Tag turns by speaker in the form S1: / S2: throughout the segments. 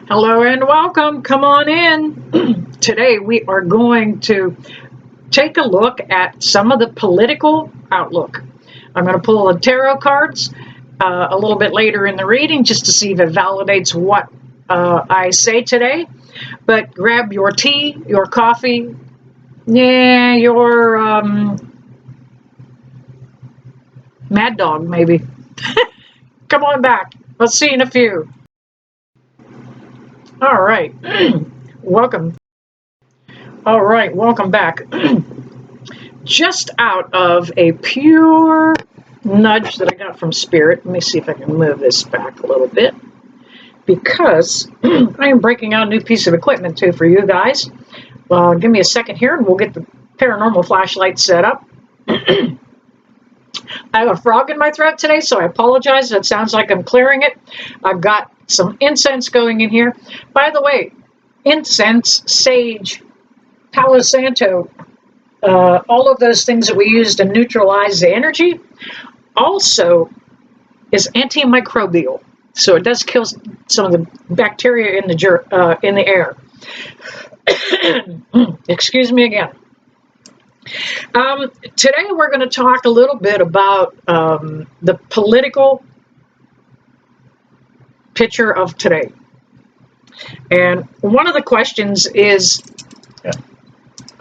S1: Hello and welcome. Come on in. Today we are going to take a look at some of the political outlook. I'm going to pull the tarot cards a little bit later in the reading just to see if it validates what I say today. But grab your tea, your coffee, your Mad Dog maybe. Come on back. I'll see you in a few. All right. Welcome. All right, welcome back. Just out of a pure nudge that I got from Spirit, let me see if I can move this back a little bit, because I am breaking out a new piece of equipment too for you guys. Give me a second here and we'll get the paranormal flashlight set up. I have a frog in my throat today, so I apologize. It sounds like I'm clearing it. I've got some incense going in here. By the way, incense, sage, Palo Santo, all of those things that we use to neutralize the energy also is antimicrobial. So it does kill some of the bacteria in the air. Excuse me again. Today we're going to talk a little bit about the political picture of today. And one of the questions is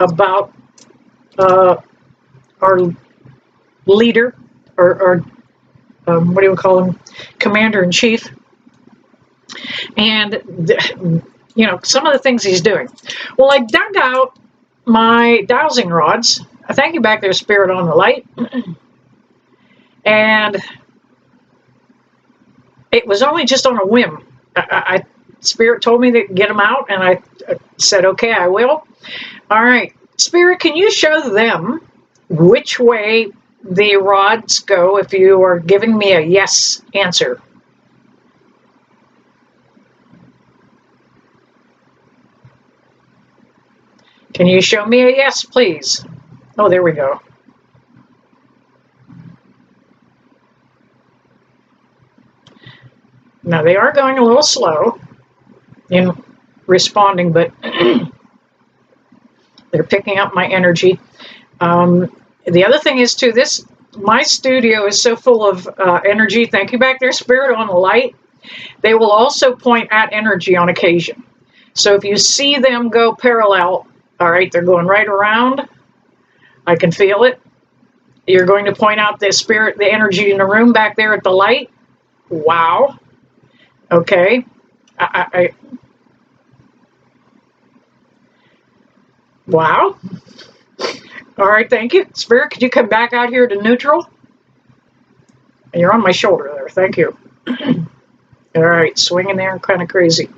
S1: about our leader, or what do you call him, commander-in-chief, and some of the things he's doing. Well, I dug out my dowsing rods. Thank you back there, Spirit on the Light. And it was only just on a whim. Spirit told me to get them out, and I said, okay, I will. All right, Spirit, can you show them which way the rods go if you are giving me a yes answer? Can you show me a yes, please? Oh, there we go. Now, they are going a little slow in responding, but they're picking up my energy. The other thing is, too, my studio is so full of energy. Thank you back there, Spirit on the Light. They will also point at energy on occasion. So if you see them go parallel, all right, they're going right around. I can feel it. You're going to point out the spirit, the energy in the room back there at the light. Wow. Okay. Wow. All right, thank you. Spirit, could you come back out here to neutral? You're on my shoulder there. Thank you. All right, swinging there, kind of crazy.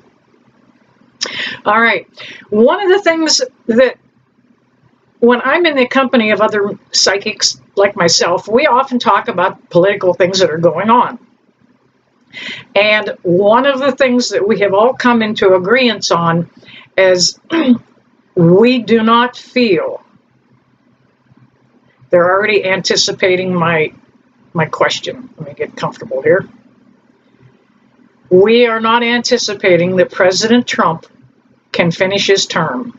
S1: All right. One of the things that when I'm in the company of other psychics like myself, we often talk about political things that are going on. And one of the things that we have all come into agreement on is we do not feel. They're already anticipating my question. Let me get comfortable here. We are not anticipating that President Trump can finish his term.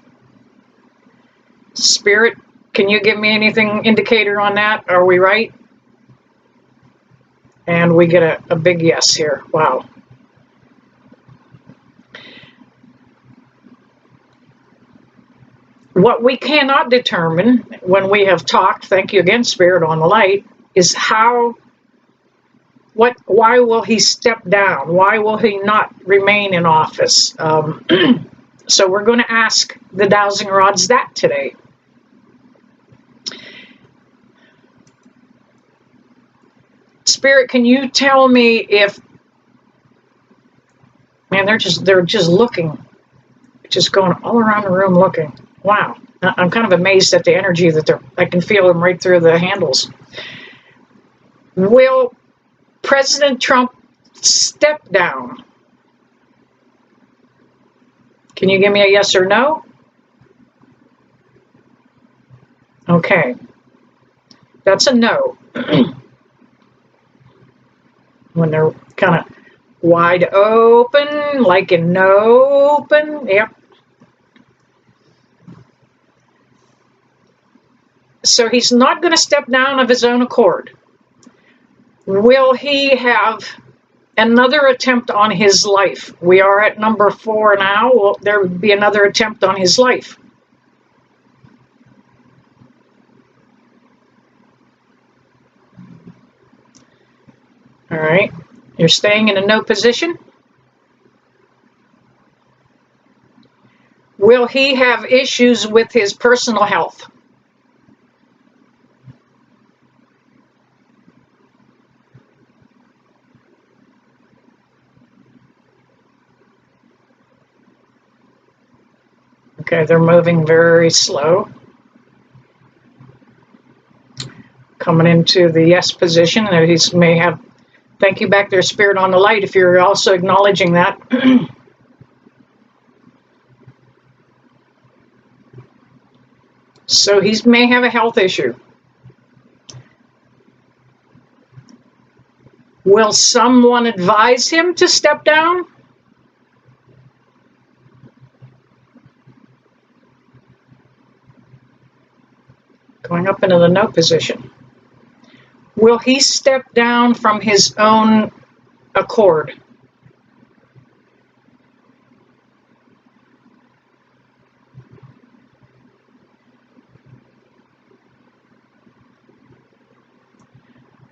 S1: Spirit, can you give me anything indicator on that? Are we right? And we get a big yes here. Wow. What we cannot determine when we have talked, thank you again, Spirit on the Light, is why will he step down? Why will he not remain in office? So we're going to ask the dowsing rods that today. Spirit, can you tell me if, man, they're just looking, just going all around the room looking. Wow. I'm kind of amazed at the energy that I can feel them right through the handles. Will President Trump step down? Can you give me a yes or no? Okay. That's a no. When they're kind of Wide open, like an open. Yep. So he's not going to step down of his own accord. Will he have another attempt on his life? We are at number 4 now. Well, there would be another attempt on his life. All right. You're staying in a no position. Will he have issues with his personal health? Okay, they're moving very slow. Coming into the yes position, and he may have, thank you back there, Spirit, on the light, if you're also acknowledging that. So he may have a health issue. Will someone advise him to step down? Going up into the no position. Will he step down from his own accord?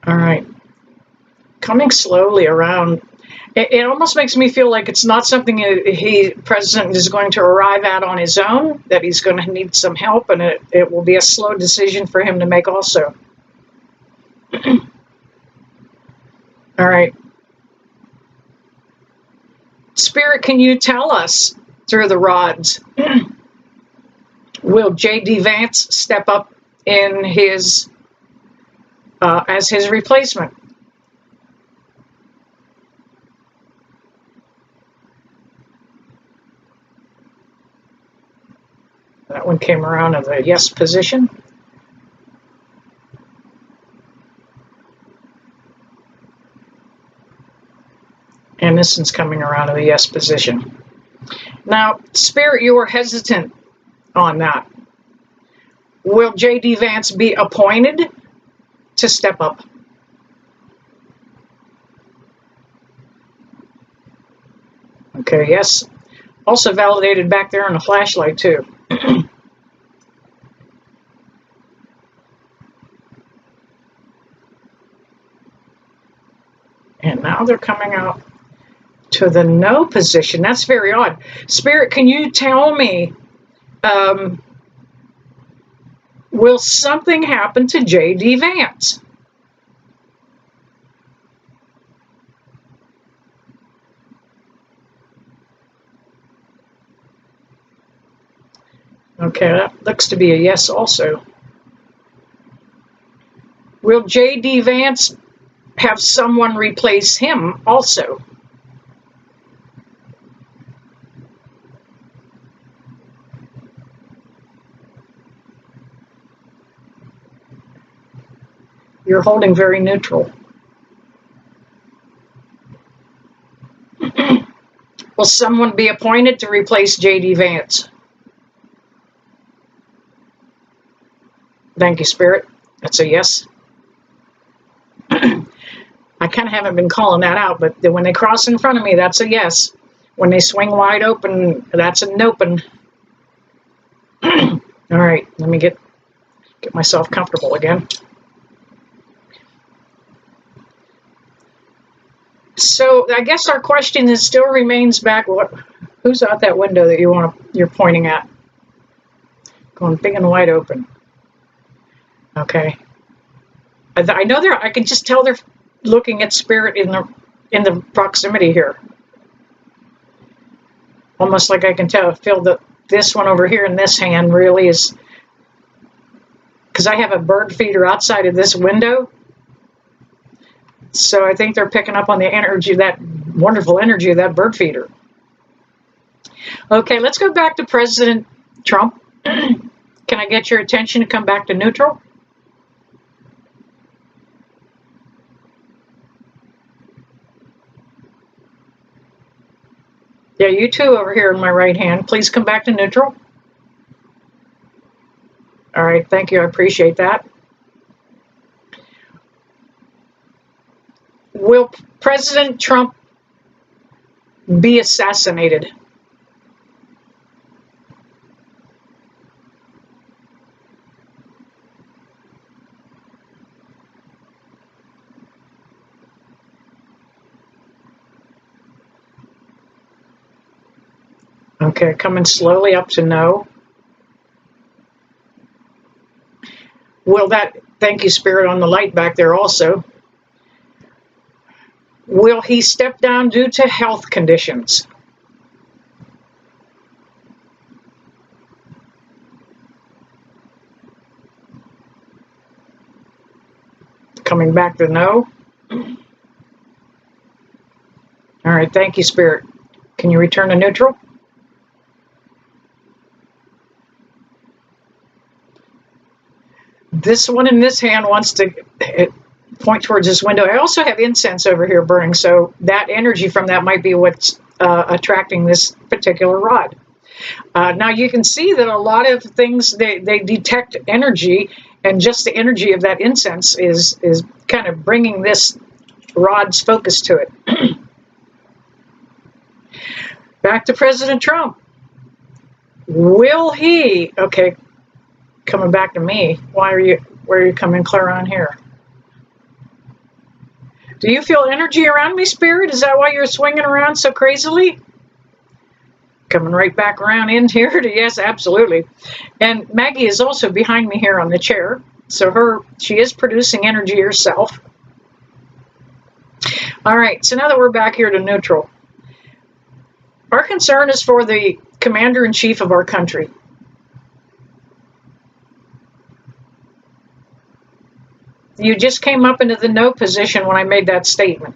S1: All right. Coming slowly around. It almost makes me feel like it's not something President is going to arrive at on his own, that he's going to need some help, and it will be a slow decision for him to make also. All right. Spirit, can you tell us through the rods, will JD Vance step up in his as his replacement? That one came around in the yes position. And this one's coming around in the yes position. Now, Spirit, you were hesitant on that. Will JD Vance be appointed to step up? Okay, yes. Also validated back there on the flashlight, too. And now they're coming out to the no position. That's very odd. Spirit, can you tell me, will something happen to JD Vance? Okay, that looks to be a yes also. Will JD Vance have someone replace him also? You're holding very neutral. Will someone be appointed to replace JD Vance? Thank you, Spirit. That's a yes. I kind of haven't been calling that out, but when they cross in front of me, that's a yes. When they swing wide open, that's an open. All right, let me get myself comfortable again. So I guess our question is still remains back. Who's out that window that you're pointing at? Going big and wide open. Okay. I know I can just tell they're looking at Spirit in the proximity here. Almost like I can feel that this one over here in this hand really is, because I have a bird feeder outside of this window. So I think they're picking up on the energy, that wonderful energy of that bird feeder. Okay, let's go back to President Trump. Can I get your attention to come back to neutral? Yeah, you too over here in my right hand. Please come back to neutral. All right, thank you. I appreciate that. Will President Trump be assassinated? Okay, coming slowly up to no. Will that, thank you, Spirit, on the light back there also. Will he step down due to health conditions? Coming back to no. All right, thank you, Spirit. Can you return to neutral? This one in this hand wants to point towards this window. I also have incense over here burning, so that energy from that might be what's attracting this particular rod. Now you can see that a lot of things, they detect energy, and just the energy of that incense is kind of bringing this rod's focus to it. Back to President Trump. Will he, okay, coming back to me, where are you coming clear on here? Do you feel energy around me, Spirit? Is that why you're swinging around so crazily? Coming right back around in here to yes, absolutely. And Maggie is also behind me here on the chair. So she is producing energy herself. All right, so now that we're back here to neutral, our concern is for the commander-in-chief of our country. You just came up into the no position when I made that statement.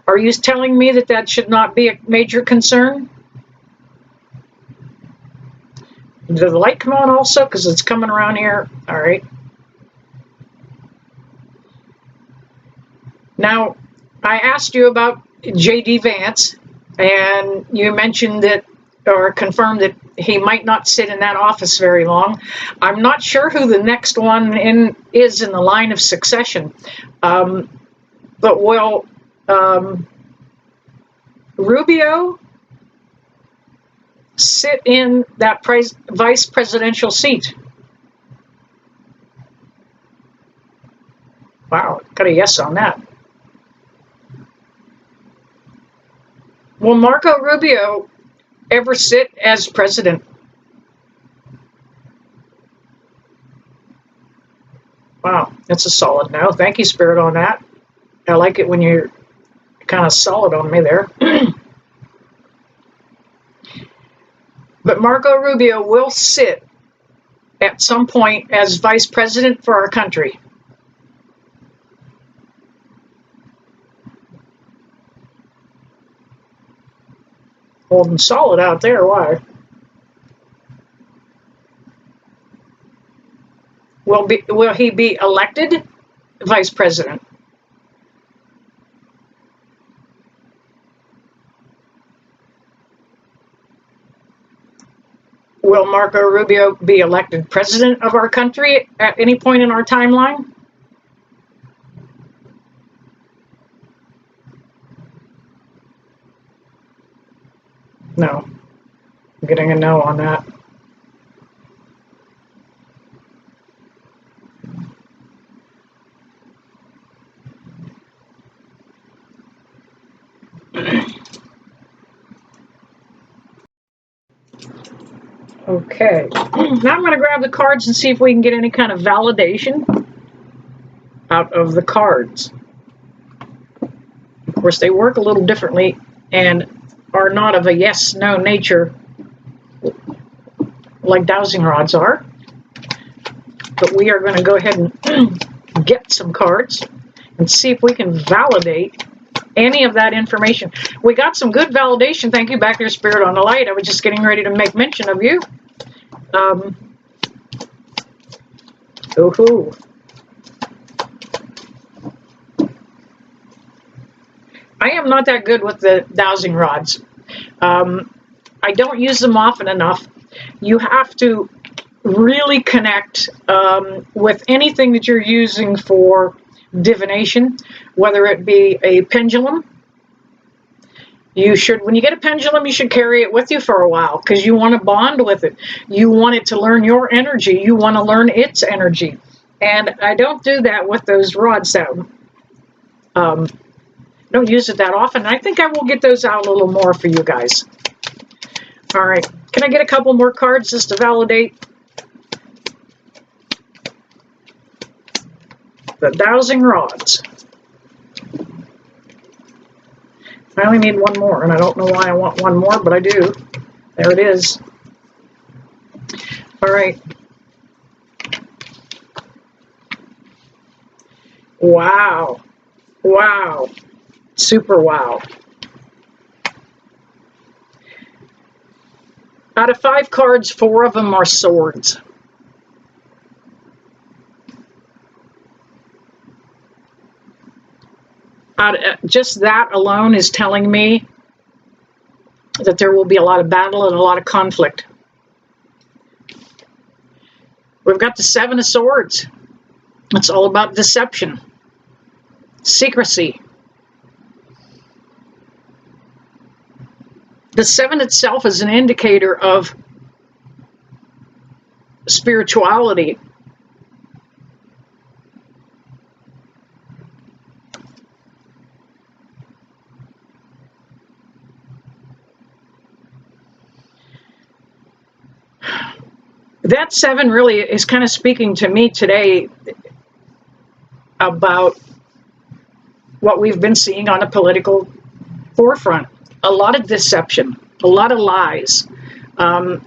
S1: Are you telling me that that should not be a major concern? Did the light come on also? Because it's coming around here. All right. Now, I asked you about JD Vance, and you mentioned that, or confirmed that he might not sit in that office very long. I'm not sure who the next one is in the line of succession, but will Rubio sit in that vice presidential seat? Wow, got a yes on that. Will Marco Rubio ever sit as president? Wow, that's a solid no. Thank you, Spirit, on that. I like it when you're kind of solid on me there. But Marco Rubio will sit at some point as vice president for our country. Holding solid out there. Why? Will he be elected vice president? Will Marco Rubio be elected president of our country at any point in our timeline? No. I'm getting a no on that. Okay. Now I'm going to grab the cards and see if we can get any kind of validation out of the cards. Of course, they work a little differently and are not of a yes-no nature like dowsing rods are. But we are going to go ahead and get some cards and see if we can validate any of that information. We got some good validation. Thank you, back there, Spirit, on the light. I was just getting ready to make mention of you. Ooh-hoo. I am not that good with the dowsing rods. I don't use them often enough. You have to really connect with anything that you're using for divination, whether it be a pendulum. You should, when you get a pendulum, you should carry it with you for a while because you want to bond with it. You want it to learn your energy. You want to learn its energy. And I don't do that with those rods though. Don't use it that often. I think I will get those out a little more for you guys. All right. Can I get a couple more cards just to validate the dowsing rods? I only need one more, and I don't know why I want one more, but I do. There it is. All right. Wow. Wow. Super wow. Out of 5 cards, 4 of them are swords. Just that alone is telling me that there will be a lot of battle and a lot of conflict. We've got the 7 of Swords. It's all about deception, secrecy. The 7 itself is an indicator of spirituality. That 7 really is kind of speaking to me today about what we've been seeing on a political forefront. A lot of deception, a lot of lies, a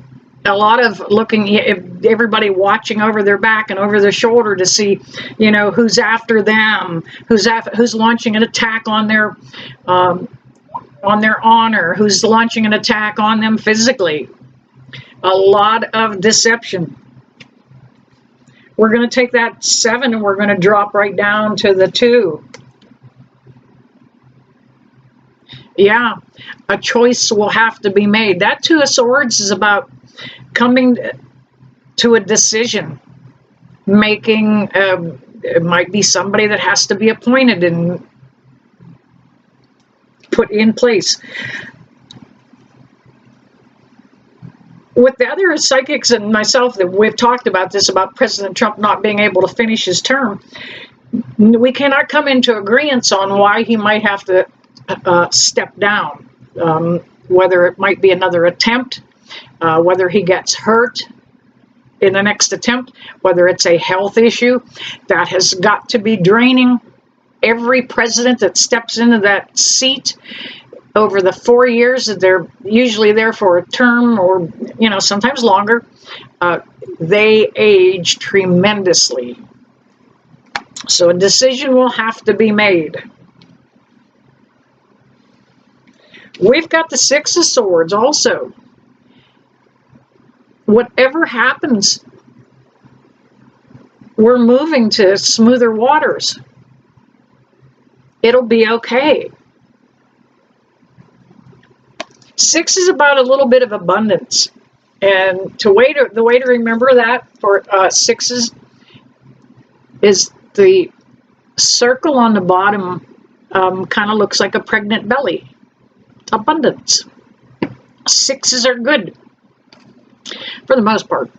S1: lot of looking, everybody watching over their back and over their shoulder to see, you know, who's after them, who's launching an attack on their honor, who's launching an attack on them physically. A lot of deception. We're going to take that 7 and we're going to drop right down to the 2. Yeah, a choice will have to be made. That 2 of Swords is about coming to a decision, making, it might be somebody that has to be appointed and put in place. With the other psychics and myself, that we've talked about this, about President Trump not being able to finish his term, we cannot come into agreement on why he might have to step down, whether it might be another attempt, whether he gets hurt in the next attempt, whether it's a health issue that has got to be draining every president that steps into that seat over the 4 years that they're usually there for a term, or, you know, sometimes longer. They age tremendously. So a decision will have to be made. We've got the 6 of Swords also. Whatever happens, we're moving to smoother waters. It'll be okay. 6 is about a little bit of abundance. And the way to remember that for 6s is the circle on the bottom kind of looks like a pregnant belly. Abundance. 6s are good for the most part.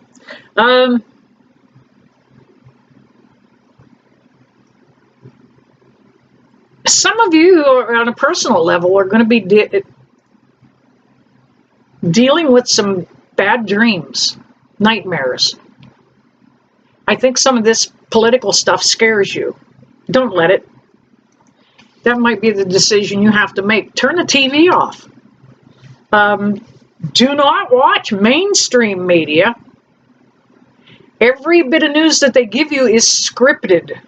S1: Some of you on a personal level are going to be dealing with some bad dreams, nightmares. I think some of this political stuff scares you. Don't let it. That might be the decision you have to make. Turn the TV off. Do not watch mainstream media. Every bit of news that they give you is scripted.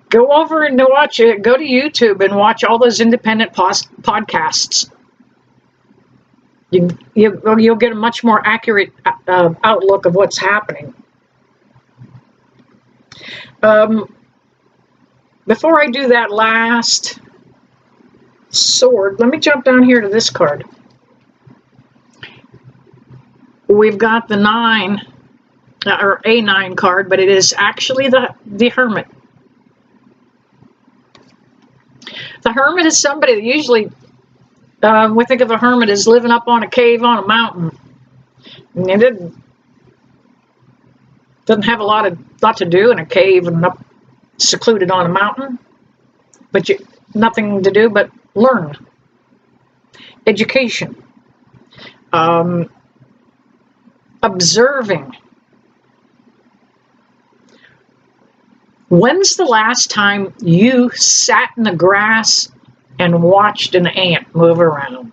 S1: Go over and watch it. Go to YouTube and watch all those independent podcasts. You'll get a much more accurate outlook of what's happening. Before I do that last sword. Let me jump down here to this card. We've got the 9, or a 9 card, but it is actually the Hermit. The Hermit is somebody that usually, we think of a hermit as living up on a cave on a mountain. And it doesn't have a lot to do in a cave and up secluded on a mountain. But nothing to do but learn. Education. Observing. When's the last time you sat in the grass and watched an ant move around?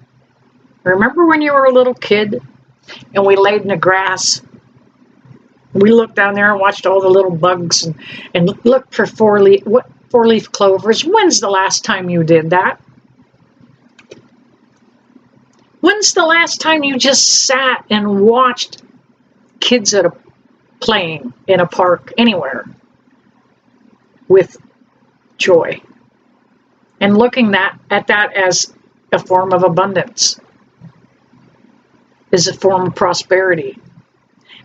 S1: Remember when you were a little kid and we laid in the grass? We looked down there and watched all the little bugs and looked for four-leaf clovers. When's the last time you did that? When's the last time you just sat and watched kids playing in a park anywhere with joy and looking at that as a form of abundance, is a form of prosperity?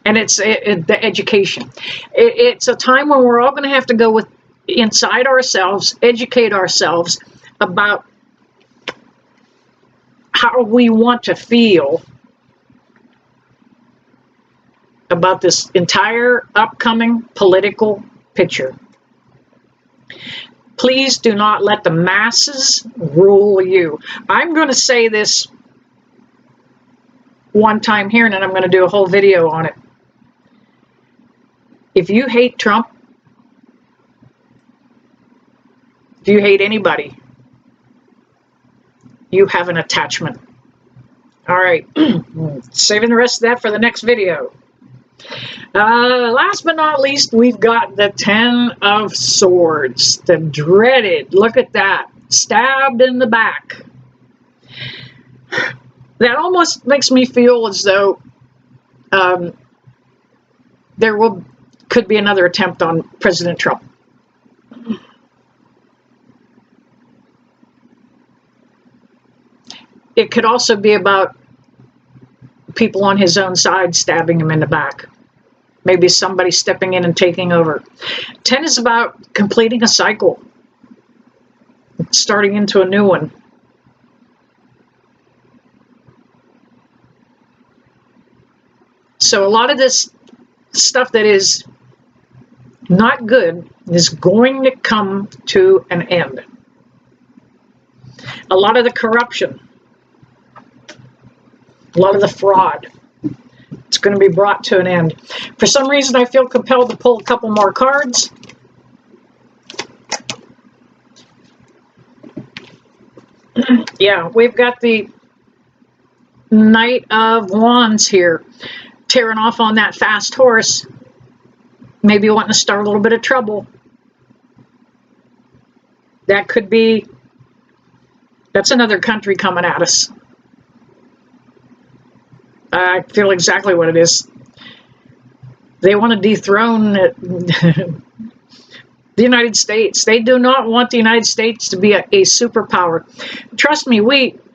S1: And it's the education. It's a time when we're all going to have to go inside ourselves, educate ourselves about how we want to feel about this entire upcoming political picture. Please do not let the masses rule you. I'm going to say this one time here, and then I'm going to do a whole video on it. If you hate Trump, if you hate anybody, you have an attachment. All right, saving the rest of that for the next video. Last but not least, we've got the 10 of Swords, the dreaded, look at that, stabbed in the back. That almost makes me feel as though there could be another attempt on President Trump. It could also be about people on his own side stabbing him in the back. Maybe somebody stepping in and taking over. 10 is about completing a cycle, starting into a new one. So a lot of this stuff that is not good is going to come to an end. A lot of the corruption, a lot of the fraud, it's going to be brought to an end. For some reason, I feel compelled to pull a couple more cards. Yeah, we've got the Knight of Wands here, tearing off on that fast horse, maybe wanting to start a little bit of trouble. That could be, that's another country coming at us. I feel exactly what it is. They want to dethrone the United States. They do not want the United States to be a superpower. Trust me,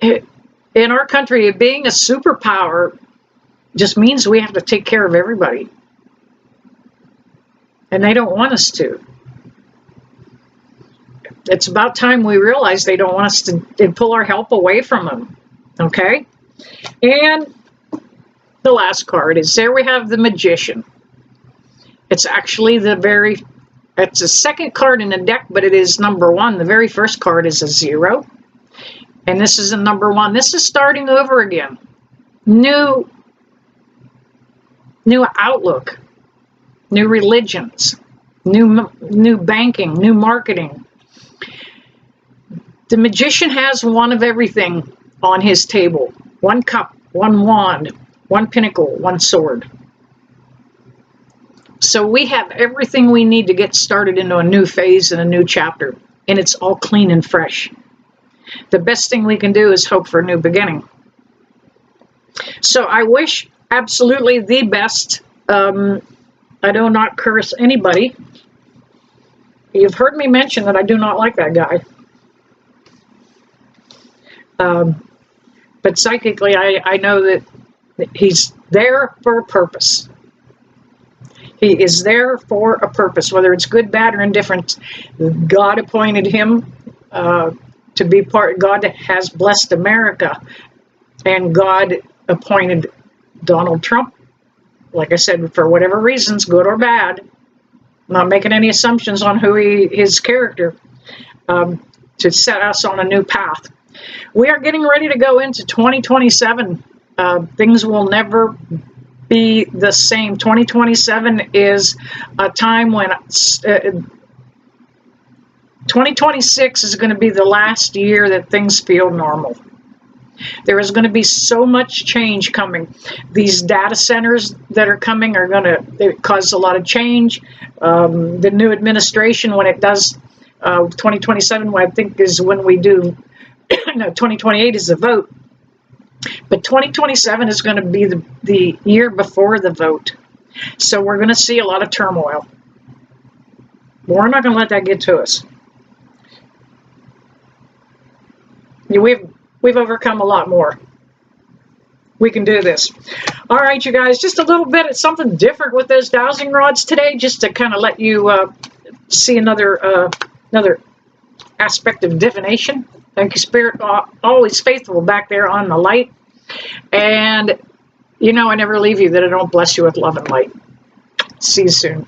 S1: in our country, being a superpower just means we have to take care of everybody. And they don't want us to. It's about time we realize they don't want us to pull our help away from them. Okay? And the last card is, there we have the Magician. It's actually it's the second card in the deck, but it is number 1. The very first card is a 0. And this is a number 1. This is starting over again. New outlook, new religions, new banking, new marketing. The Magician has one of everything on his table. 1 cup, 1 wand, 1 pinnacle, 1 sword. So we have everything we need to get started into a new phase and a new chapter. And it's all clean and fresh. The best thing we can do is hope for a new beginning. So I wish absolutely the best. I do not curse anybody. You've heard me mention that I do not like that guy. But psychically, I know that he's there for a purpose. He is there for a purpose, whether it's good, bad, or indifferent. God appointed him to be part. God has blessed America, and God appointed Donald Trump, like I said, for whatever reasons, good or bad. I'm not making any assumptions on his character, to set us on a new path. We are getting ready to go into 2027. Things will never be the same. 2027 is a time when 2026 is going to be the last year that things feel normal. There is going to be so much change coming. These data centers that are coming are going to cause a lot of change. The new administration, when it does 2027, I think is when we do, no, 2028 is the vote. But 2027 is going to be the year before the vote. So we're going to see a lot of turmoil. We're not going to let that get to us. We've overcome a lot more. We can do this. All right, you guys, just a little bit of something different with those dowsing rods today, just to kind of let you see another aspect of divination. Thank you, Spirit, always faithful back there on the light. And, I never leave you that I don't bless you with love and light. See you soon.